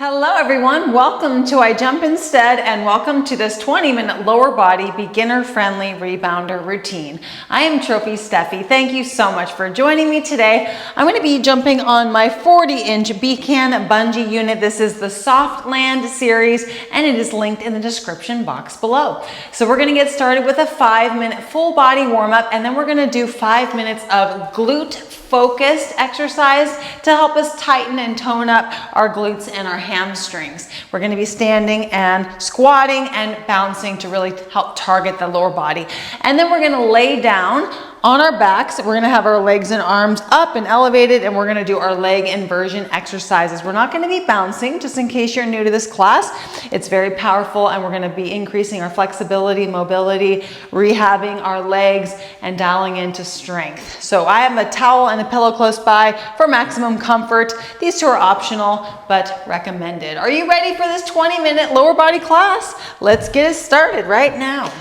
Hello everyone, welcome to I Jump Instead and welcome to this 20-minute lower body beginner-friendly rebounder routine. I am Trophy Steffi. Thank you so much for joining me today. I'm going to be jumping on my 40-inch Beacon bungee unit. This is the Soft Land series and it is linked in the description box below. So we're going to get started with a 5-minute full body warm-up and then we're going to do 5 minutes of glute focused exercise to help us tighten and tone up our glutes and our hamstrings. We're going to be standing and squatting and bouncing to really help target the lower body. And then we're going to lay down on our backs. We're going to have our legs and arms up and elevated, and we're going to do our leg inversion exercises. We're not going to be bouncing, just in case you're new to this class. It's very powerful, and we're going to be increasing our flexibility, mobility, rehabbing our legs, and dialing into strength. So I have a towel and a pillow close by for maximum comfort. These two are optional, but recommended. Are you ready for this 20-minute lower body class? Let's get it started right now.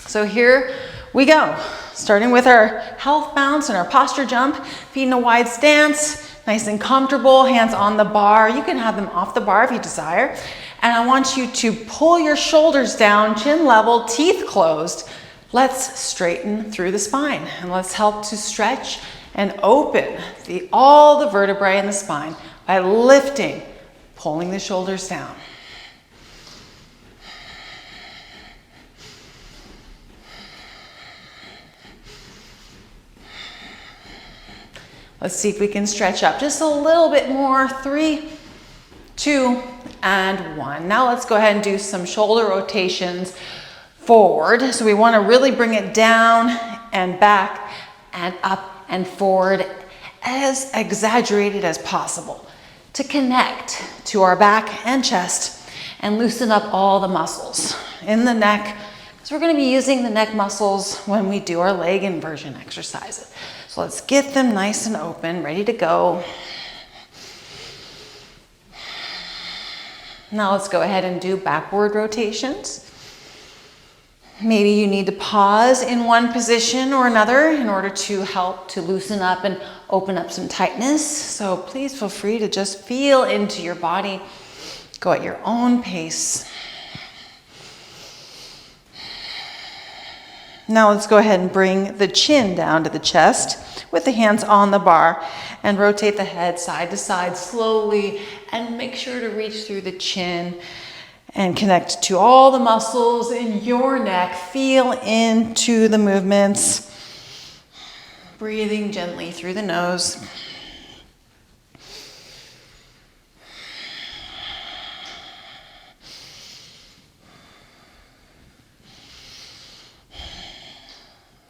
So here we go. Starting with our health bounce and our posture jump, feet in a wide stance, nice and comfortable, hands on the bar. You can have them off the bar if you desire. And I want you to pull your shoulders down, chin level, teeth closed. Let's straighten through the spine and let's help to stretch and open all the vertebrae in the spine by lifting, pulling the shoulders down. Let's see if we can stretch up just a little bit more. 3, 2, and 1. Now let's go ahead and do some shoulder rotations forward. So we want to really bring it down and back and up and forward as exaggerated as possible to connect to our back and chest and loosen up all the muscles in the neck, because we're going to be using the neck muscles when we do our leg inversion exercises. So let's get them nice and open, ready to go. Now let's go ahead and do backward rotations. Maybe you need to pause in one position or another in order to help to loosen up and open up some tightness. So please feel free to just feel into your body. Go at your own pace. Now let's go ahead and bring the chin down to the chest with the hands on the bar and rotate the head side to side slowly and make sure to reach through the chin and connect to all the muscles in your neck. Feel into the movements. Breathing gently through the nose.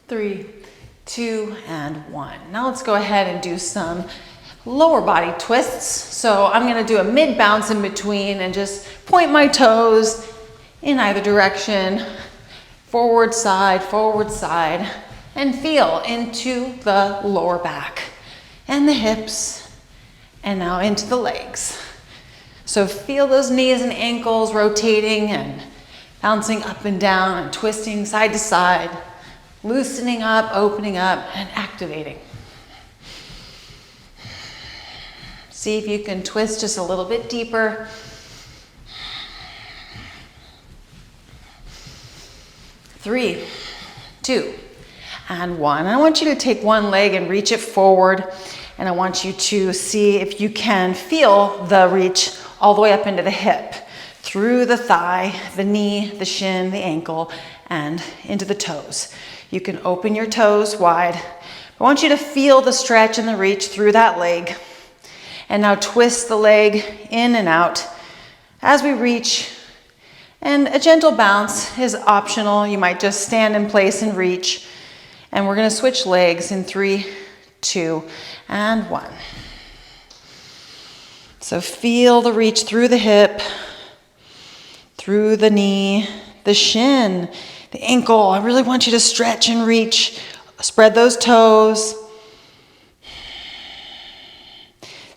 Three, 2, and 1. Now let's go ahead and do some lower body twists. So I'm going to do a mid bounce in between and just point my toes in either direction, forward side, and feel into the lower back and the hips and now into the legs. So feel those knees and ankles rotating and bouncing up and down and twisting side to side. Loosening up, opening up, and activating. See if you can twist just a little bit deeper. 3, 2, and 1. I want you to take one leg and reach it forward, and I want you to see if you can feel the reach all the way up into the hip, through the thigh, the knee, the shin, the ankle, and into the toes. You can open your toes wide. I want you to feel the stretch and the reach through that leg. And now twist the leg in and out as we reach. And a gentle bounce is optional. You might just stand in place and reach. And we're going to switch legs in 3, 2, and 1. So feel the reach through the hip, through the knee, the shin, the ankle. I really want you to stretch and reach. Spread those toes.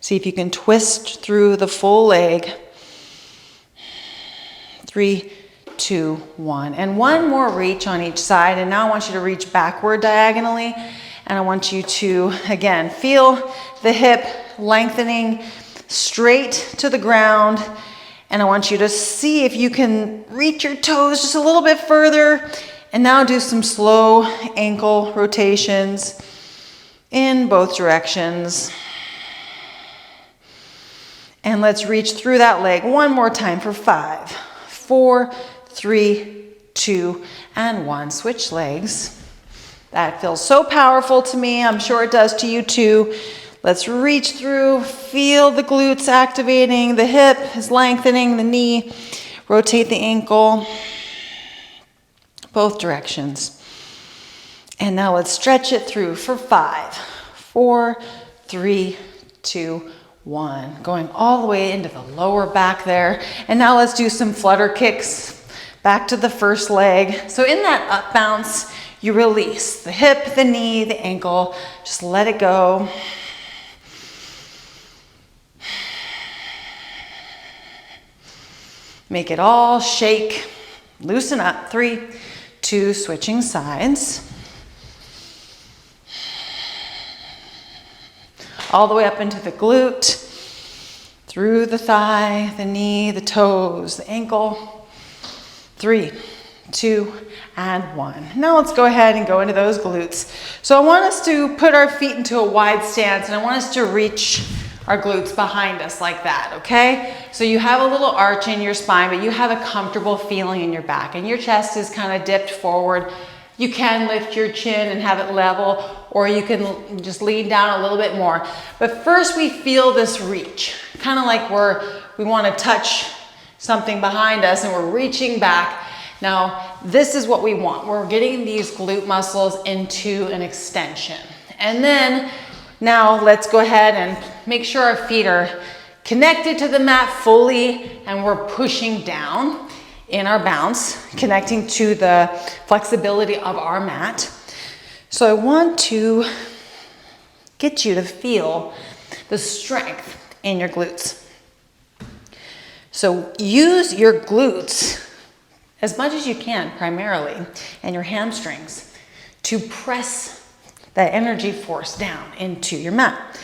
See if you can twist through the full leg. 3, 2, 1. And one more reach on each side. And now I want you to reach backward diagonally. And I want you to, again, feel the hip lengthening straight to the ground. And I want you to see if you can reach your toes just a little bit further. And now do some slow ankle rotations in both directions. And let's reach through that leg one more time for 5, 4, 3, 2, and 1. Switch legs. That feels so powerful to me. I'm sure it does to you too. Let's reach through, feel the glutes activating, the hip is lengthening, the knee, rotate the ankle, both directions. And now let's stretch it through for 5, 4, 3, 2, 1. Going all the way into the lower back there. And now let's do some flutter kicks back to the first leg. So in that up bounce, you release the hip, the knee, the ankle, just let it go. Make it all shake, loosen up. 3, 2, switching sides. All the way up into the glute, through the thigh, the knee, the toes, the ankle. 3, 2, and 1. Now let's go ahead and go into those glutes. So I want us to put our feet into a wide stance, and I want us to reach our glutes behind us like that, okay? So you have a little arch in your spine, but you have a comfortable feeling in your back, and your chest is kind of dipped forward. You can lift your chin and have it level, or you can just lean down a little bit more. But first we feel this reach, kind of like we want to touch something behind us and we're reaching back. Now, this is what we want. We're getting these glute muscles into an extension. And then now let's go ahead and make sure our feet are connected to the mat fully and we're pushing down in our bounce, connecting to the flexibility of our mat. So I want to get you to feel the strength in your glutes. So use your glutes as much as you can primarily and your hamstrings to press that energy force down into your mat.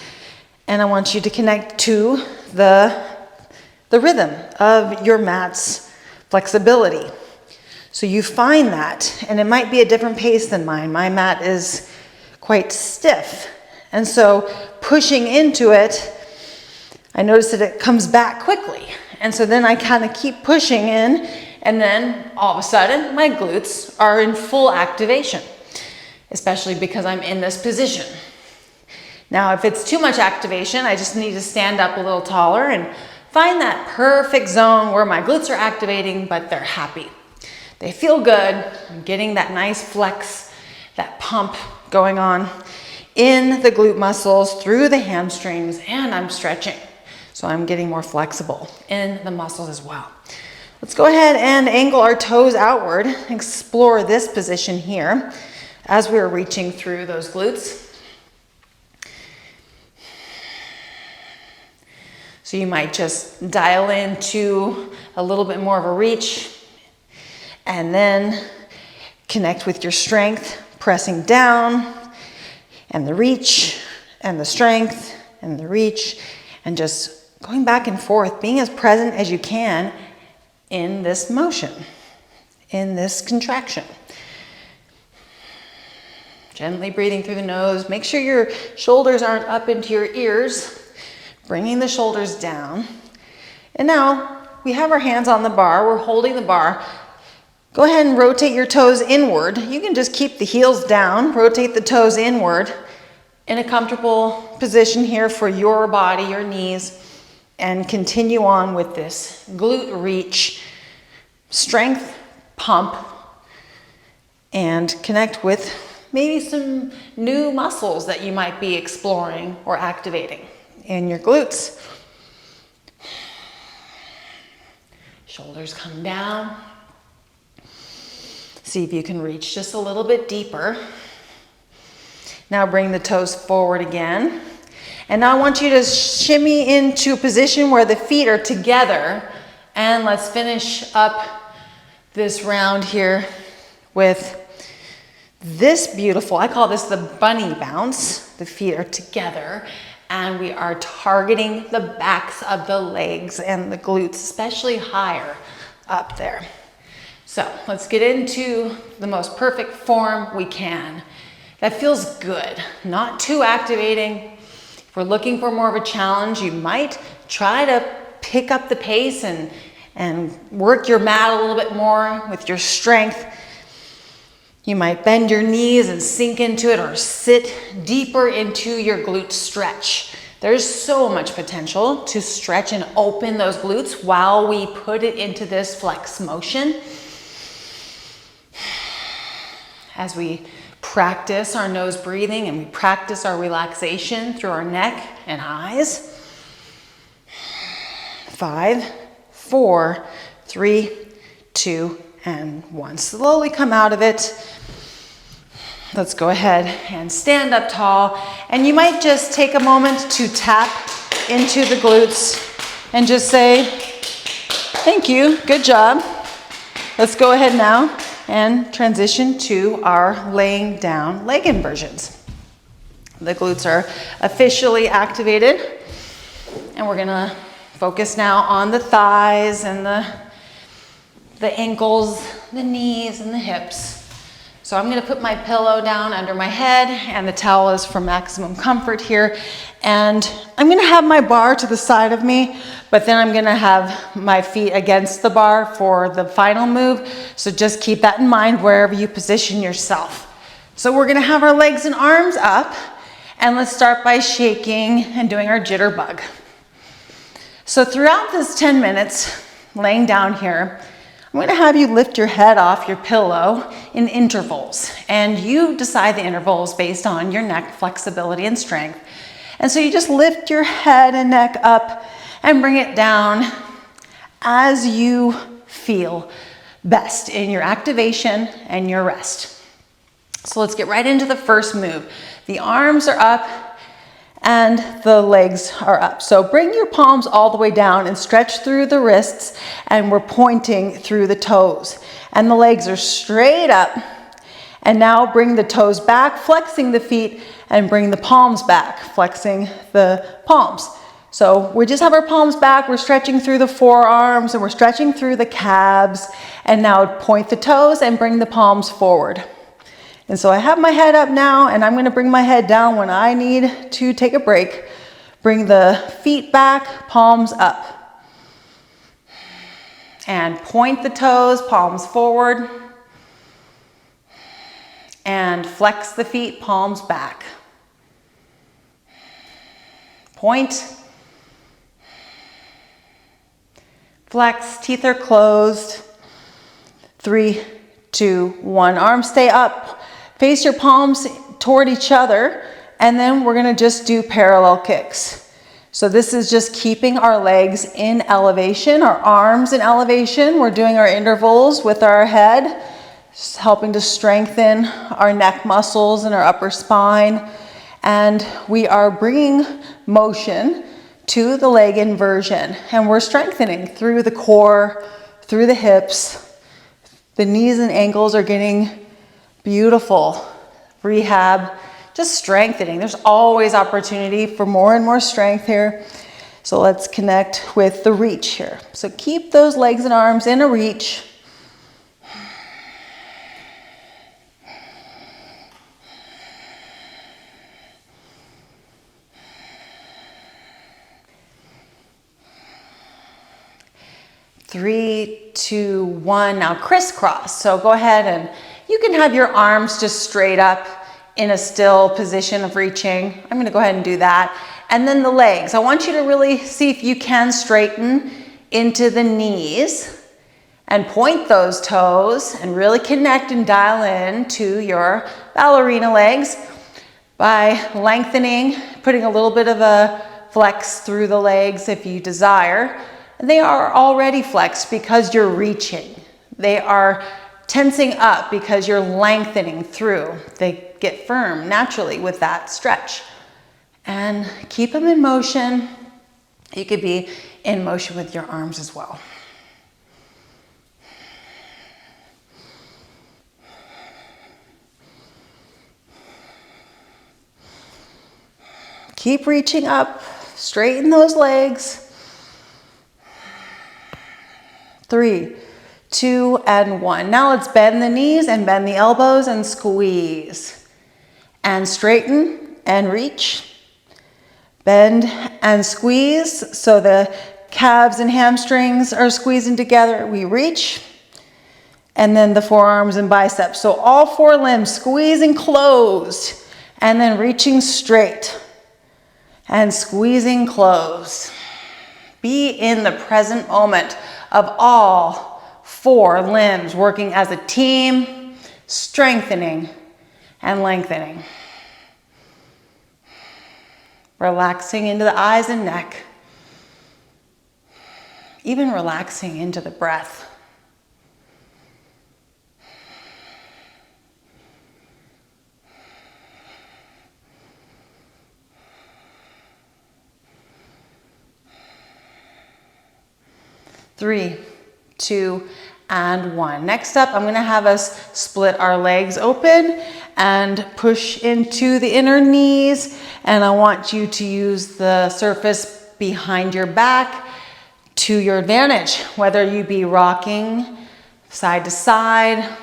And I want you to connect to the rhythm of your mat's flexibility. So you find that, and it might be a different pace than mine. My mat is quite stiff. And so pushing into it, I notice that it comes back quickly. And so then I kind of keep pushing in, and then all of a sudden my glutes are in full activation, especially because I'm in this position. Now, if it's too much activation, I just need to stand up a little taller and find that perfect zone where my glutes are activating, but they're happy. They feel good. I'm getting that nice flex, that pump going on in the glute muscles, through the hamstrings, and I'm stretching. So I'm getting more flexible in the muscles as well. Let's go ahead and angle our toes outward, explore this position here as we're reaching through those glutes. So you might just dial into a little bit more of a reach and then connect with your strength, pressing down and the reach and the strength and the reach, and just going back and forth, being as present as you can in this motion, in this contraction. Gently breathing through the nose. Make sure your shoulders aren't up into your ears. Bringing the shoulders down. And now we have our hands on the bar. We're holding the bar. Go ahead and rotate your toes inward. You can just keep the heels down. Rotate the toes inward in a comfortable position here for your body, your knees, and continue on with this glute reach, strength, pump, and connect with maybe some new muscles that you might be exploring or activating in your glutes. Shoulders come down. See if you can reach just a little bit deeper. Now bring the toes forward again. And now I want you to shimmy into a position where the feet are together. And let's finish up this round here with this beautiful, I call this the bunny bounce. The feet are together. and we are targeting the backs of the legs and the glutes, especially higher up there. So let's get into the most perfect form we can. That feels good, not too activating. If we're looking for more of a challenge, you might try to pick up the pace and work your mat a little bit more with your strength. You might bend your knees and sink into it, or sit deeper into your glute stretch. There's so much potential to stretch and open those glutes while we put it into this flex motion. As we practice our nose breathing and we practice our relaxation through our neck and eyes. 5, 4, 3, 2, and 1. Slowly come out of it. Let's go ahead and stand up tall. And you might just take a moment to tap into the glutes and just say, thank you, good job. Let's go ahead now and transition to our laying down leg inversions. The glutes are officially activated, and we're gonna focus now on the thighs and the ankles, the knees, and the hips. So I'm gonna put my pillow down under my head, and the towel is for maximum comfort here. And I'm gonna have my bar to the side of me, but then I'm gonna have my feet against the bar for the final move. So just keep that in mind wherever you position yourself. So we're gonna have our legs and arms up, and let's start by shaking and doing our jitterbug. So throughout this 10 minutes, laying down here, I'm gonna have you lift your head off your pillow in intervals, and you decide the intervals based on your neck flexibility and strength. And so you just lift your head and neck up and bring it down as you feel best in your activation and your rest. So let's get right into the first move. The arms are up and the legs are up. So bring your palms all the way down and stretch through the wrists, and we're pointing through the toes. And the legs are straight up. And now bring the toes back, flexing the feet, and bring the palms back, flexing the palms. So we just have our palms back, we're stretching through the forearms, and we're stretching through the calves. And now point the toes and bring the palms forward. And so I have my head up now, and I'm gonna bring my head down when I need to take a break. Bring the feet back, palms up. And point the toes, palms forward. And flex the feet, palms back. Point. Flex, teeth are closed. 3, 2, 1. Arms stay up. Face your palms toward each other, and then we're gonna just do parallel kicks. So this is just keeping our legs in elevation, our arms in elevation. We're doing our intervals with our head, just helping to strengthen our neck muscles and our upper spine. And we are bringing motion to the leg inversion, and we're strengthening through the core, through the hips. The knees and ankles are getting beautiful rehab, just strengthening. There's always opportunity for more and more strength here. So let's connect with the reach here. So keep those legs and arms in a reach. Three, 2, 1. Now crisscross. So go ahead and you can have your arms just straight up in a still position of reaching. I'm going to go ahead and do that. And then the legs. I want you to really see if you can straighten into the knees and point those toes and really connect and dial in to your ballerina legs by lengthening, putting a little bit of a flex through the legs if you desire. They are already flexed because you're reaching. They are tensing up because you're lengthening through. They get firm naturally with that stretch. And keep them in motion. You could be in motion with your arms as well. Keep reaching up, straighten those legs. 3, 2, and 1. Now let's bend the knees and bend the elbows and squeeze. And straighten and reach. Bend and squeeze so the calves and hamstrings are squeezing together. We reach. And then the forearms and biceps. So all 4 limbs squeezing closed. And then reaching straight. And squeezing closed. Be in the present moment of all 4 limbs working as a team, strengthening and lengthening. Relaxing into the eyes and neck. Even relaxing into the breath. Three, 2, and 1. Next up, I'm going to have us split our legs open and push into the inner knees. And I want you to use the surface behind your back to your advantage, whether you be rocking side to side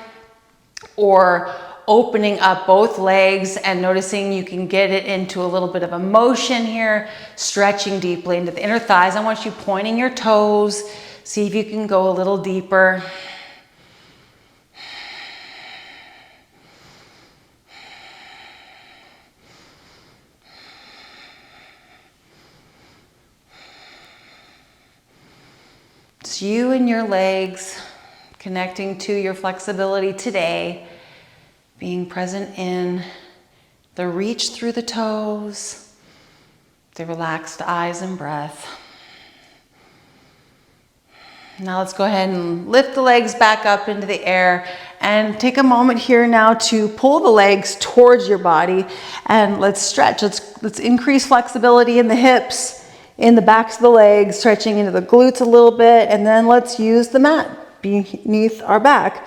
or opening up both legs and noticing you can get it into a little bit of a motion here, stretching deeply into the inner thighs. I want you pointing your toes. See if you can go a little deeper. It's you and your legs connecting to your flexibility today, being present in the reach through the toes, the relaxed eyes and breath. Now let's go ahead and lift the legs back up into the air and take a moment here now to pull the legs towards your body and let's stretch. Let's increase flexibility in the hips, in the backs of the legs, stretching into the glutes a little bit, and then let's use the mat beneath our back,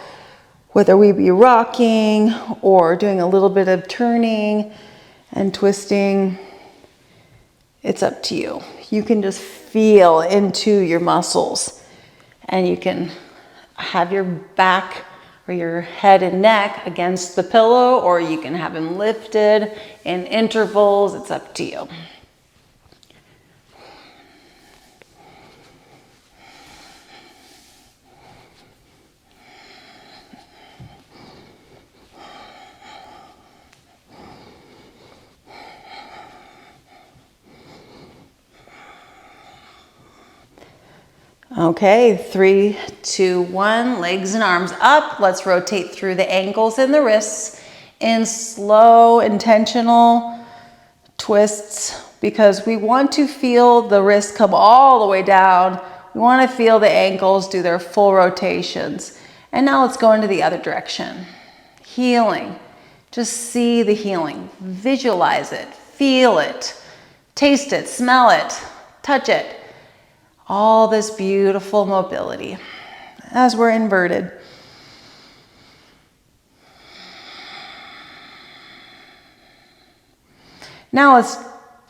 whether we be rocking or doing a little bit of turning and twisting. It's up to you. You can just feel into your muscles. And you can have your back or your head and neck against the pillow, or you can have them lifted in intervals. It's up to you. Okay, 3, 2, 1, legs and arms up. Let's rotate through the ankles and the wrists in slow, intentional twists because we want to feel the wrists come all the way down. We want to feel the ankles do their full rotations. And now let's go into the other direction. Healing. Just see the healing. Visualize it. Feel it. Taste it. Smell it. Touch it. All this beautiful mobility as we're inverted. Now let's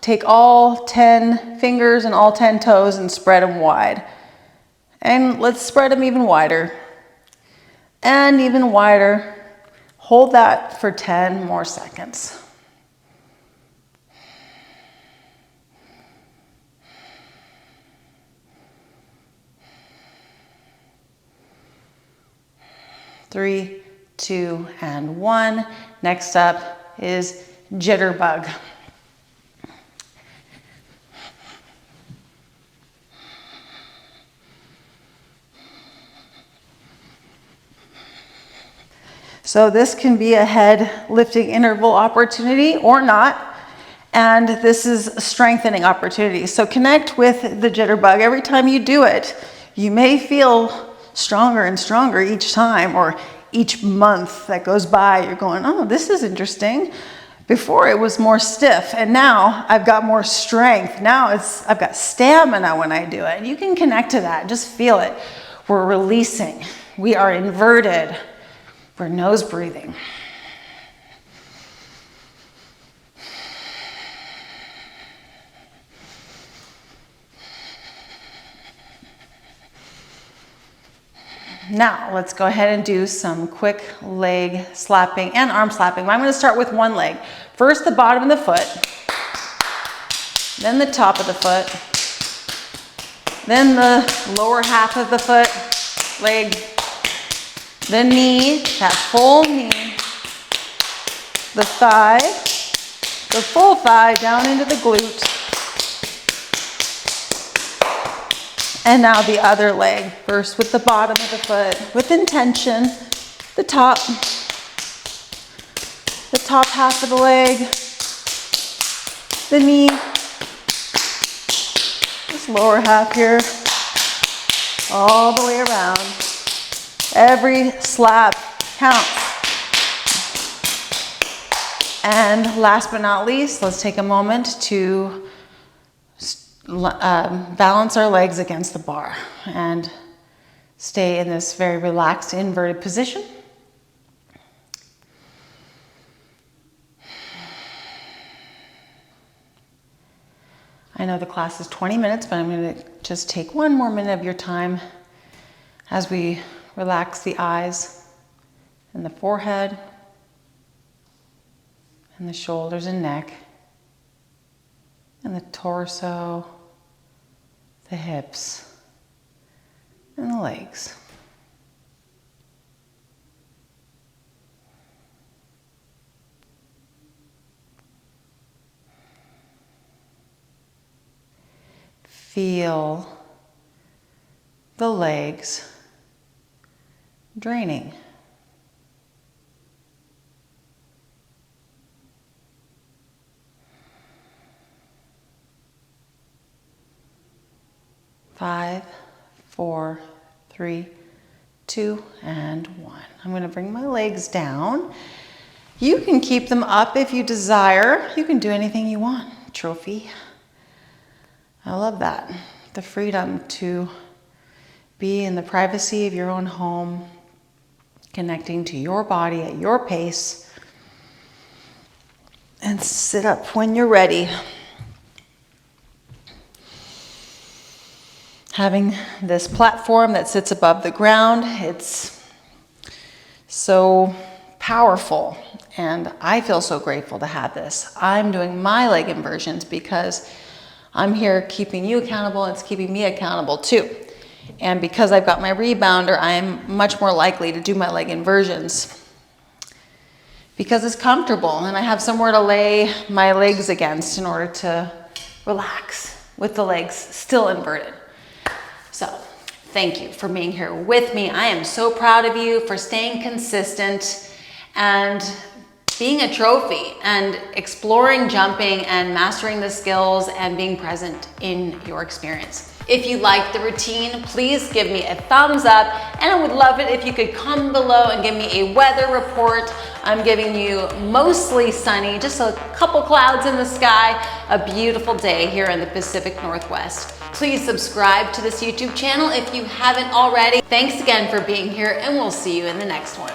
take all 10 fingers and all 10 toes and spread them wide. And let's spread them even wider. And even wider. Hold that for 10 more seconds. Three, 2, and 1. Next up is jitterbug. So this can be a head lifting interval opportunity or not. And this is a strengthening opportunity. So connect with the jitterbug. Every time you do it, you may feel stronger and stronger each time, or each month that goes by, you're going, oh, this is interesting. Before it was more stiff, and now I've got more strength. Now I've got stamina when I do it. And you can connect to that, just feel it. We're releasing. We are inverted. We're nose breathing. Now let's go ahead and do some quick leg slapping and arm slapping. I'm going to start with one leg. First the bottom of the foot, then the top of the foot, then the lower half of the foot, leg, the knee, that full knee, the thigh, the full thigh down into the glute. And now the other leg, first with the bottom of the foot, with intention, the top half of the leg, the knee, this lower half here, all the way around. Every slap counts. And last but not least, let's take a moment to balance our legs against the bar and stay in this very relaxed inverted position. I know the class is 20 minutes, but I'm going to just take one more minute of your time as we relax the eyes and the forehead and the shoulders and neck and the torso, the hips, and the legs. Feel the legs draining. Five, 4, 3, 2, and 1. I'm going to bring my legs down. You can keep them up if you desire. You can do anything you want, trophy. I love that. The freedom to be in the privacy of your own home, connecting to your body at your pace, and sit up when you're ready. Having this platform that sits above the ground, it's so powerful, and I feel so grateful to have this. I'm doing my leg inversions because I'm here keeping you accountable, and it's keeping me accountable too. And because I've got my rebounder, I'm much more likely to do my leg inversions because it's comfortable and I have somewhere to lay my legs against in order to relax with the legs still inverted. So thank you for being here with me. I am so proud of you for staying consistent and being a trophy and exploring jumping and mastering the skills and being present in your experience. If you like the routine, please give me a thumbs up, and I would love it if you could come below and give me a weather report. I'm giving you mostly sunny, just a couple clouds in the sky, a beautiful day here in the Pacific Northwest. Please subscribe to this YouTube channel if you haven't already. Thanks again for being here, and we'll see you in the next one.